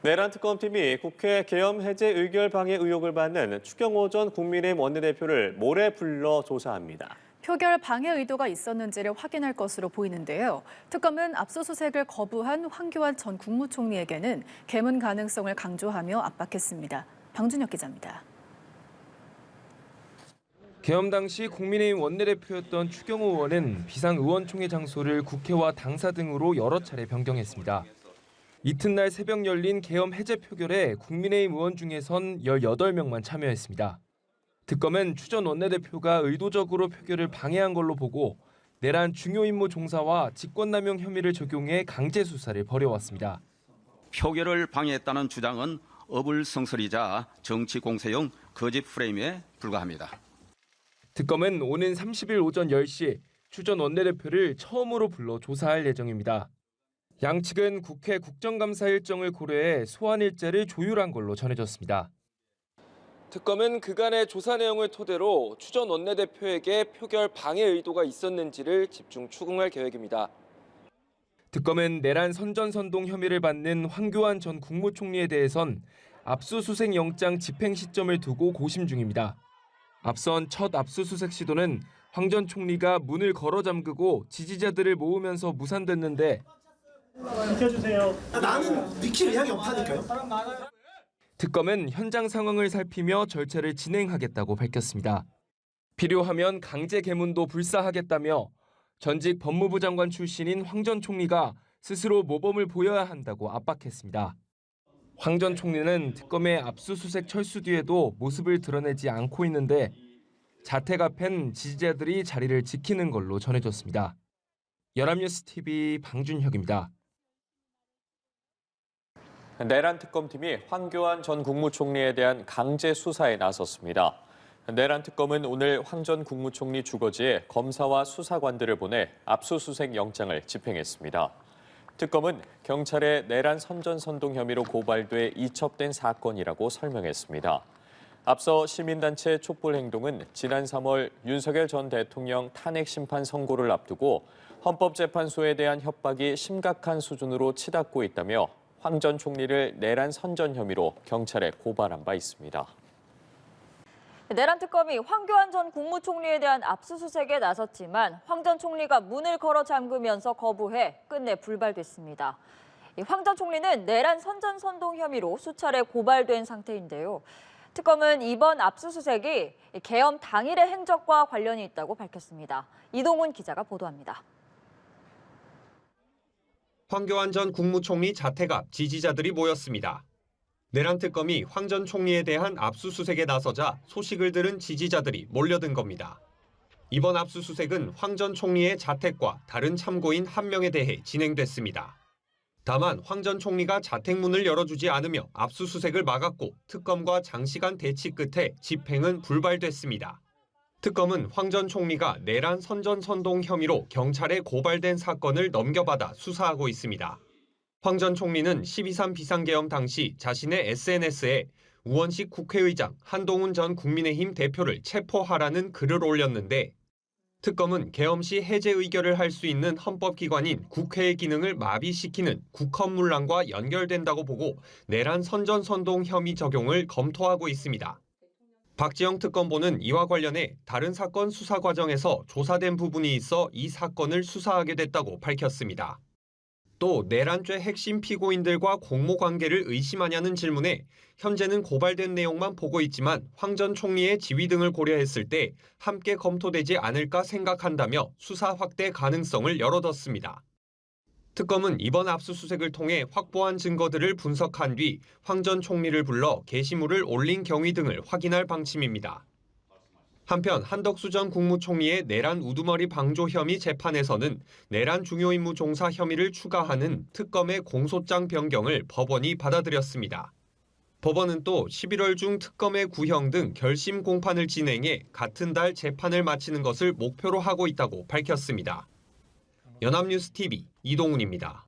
내란 특검팀이 국회 계엄 해제 의결 방해 의혹을 받는 추경호 전 국민의힘 원내대표를 모레 불러 조사합니다. 표결 방해 의도가 있었는지를 확인할 것으로 보이는데요. 특검은 압수수색을 거부한 황교안 전 국무총리에게는 개문 가능성을 강조하며 압박했습니다. 방준혁 기자입니다. 계엄 당시 국민의힘 원내대표였던 추경호 의원은 비상의원총회 장소를 국회와 당사 등으로 여러 차례 변경했습니다. 이튿날 새벽 열린 계엄 해제 표결에 국민의힘 의원 중에선 18명만 참여했습니다. 특검은 추 전 원내대표가 의도적으로 표결을 방해한 걸로 보고 내란 중요 임무 종사와 직권남용 혐의를 적용해 강제 수사를 벌여왔습니다. 표결을 방해했다는 주장은 어불성설이자 정치 공세용 거짓 프레임에 불과합니다. 특검은 오는 30일 오전 10시 추 전 원내대표를 처음으로 불러 조사할 예정입니다. 양측은 국회 국정감사 일정을 고려해 소환 일자를 조율한 걸로 전해졌습니다. 특검은 그간의 조사 내용을 토대로 추 전 원내대표에게 표결 방해 의도가 있었는지를 집중 추궁할 계획입니다. 특검은 내란 선전선동 혐의를 받는 황교안 전 국무총리에 대해선 압수수색 영장 집행 시점을 두고 고심 중입니다. 앞선 첫 압수수색 시도는 황 전 총리가 문을 걸어 잠그고 지지자들을 모으면서 무산됐는데 비켜주세요. 나는 비킬 의향이 없다니까요. 특검은 현장 상황을 살피며 절차를 진행하겠다고 밝혔습니다. 필요하면 강제 개문도 불사하겠다며 전직 법무부 장관 출신인 황 전 총리가 스스로 모범을 보여야 한다고 압박했습니다. 황 전 총리는 특검의 압수수색 철수 뒤에도 모습을 드러내지 않고 있는데 자택 앞엔 지지자들이 자리를 지키는 걸로 전해졌습니다. 연합뉴스 TV 방준혁입니다. 내란 특검팀이 황교안 전 국무총리에 대한 강제 수사에 나섰습니다. 내란 특검은 오늘 황 전 국무총리 주거지에 검사와 수사관들을 보내 압수수색 영장을 집행했습니다. 특검은 경찰의 내란 선전선동 혐의로 고발돼 이첩된 사건이라고 설명했습니다. 앞서 시민단체 촛불행동은 지난 3월 윤석열 전 대통령 탄핵 심판 선고를 앞두고 헌법재판소에 대한 협박이 심각한 수준으로 치닫고 있다며 황 전 총리를 내란 선전 혐의로 경찰에 고발한 바 있습니다. 내란 특검이 황교안 전 국무총리에 대한 압수수색에 나섰지만 황 전 총리가 문을 걸어 잠그면서 거부해 끝내 불발됐습니다. 황 전 총리는 내란 선전선동 혐의로 수차례 고발된 상태인데요. 특검은 이번 압수수색이 계엄 당일의 행적과 관련이 있다고 밝혔습니다. 이동훈 기자가 보도합니다. 황교안 전 국무총리 자택 앞 지지자들이 모였습니다. 내란 특검이 황 전 총리에 대한 압수수색에 나서자 소식을 들은 지지자들이 몰려든 겁니다. 이번 압수수색은 황 전 총리의 자택과 다른 참고인 1명에 대해 진행됐습니다. 다만 황 전 총리가 자택 문을 열어주지 않으며 압수수색을 막았고 특검과 장시간 대치 끝에 집행은 불발됐습니다. 특검은 황 전 총리가 내란 선전선동 혐의로 경찰에 고발된 사건을 넘겨받아 수사하고 있습니다. 황 전 총리는 12.3 비상계엄 당시 자신의 SNS에 우원식 국회의장, 한동훈 전 국민의힘 대표를 체포하라는 글을 올렸는데 특검은 계엄 시 해제 의결을 할 수 있는 헌법기관인 국회의 기능을 마비시키는 국헌문란과 연결된다고 보고 내란 선전선동 혐의 적용을 검토하고 있습니다. 박지영 특검보는 이와 관련해 다른 사건 수사 과정에서 조사된 부분이 있어 이 사건을 수사하게 됐다고 밝혔습니다. 또 내란죄 핵심 피고인들과 공모 관계를 의심하냐는 질문에 현재는 고발된 내용만 보고 있지만 황 전 총리의 지위 등을 고려했을 때 함께 검토되지 않을까 생각한다며 수사 확대 가능성을 열어뒀습니다. 특검은 이번 압수수색을 통해 확보한 증거들을 분석한 뒤 황 전 총리를 불러 게시물을 올린 경위 등을 확인할 방침입니다. 한편 한덕수 전 국무총리의 내란 우두머리 방조 혐의 재판에서는 내란 중요 임무 종사 혐의를 추가하는 특검의 공소장 변경을 법원이 받아들였습니다. 법원은 또 11월 중 특검의 구형 등 결심 공판을 진행해 같은 달 재판을 마치는 것을 목표로 하고 있다고 밝혔습니다. 연합뉴스 TV 이동훈입니다.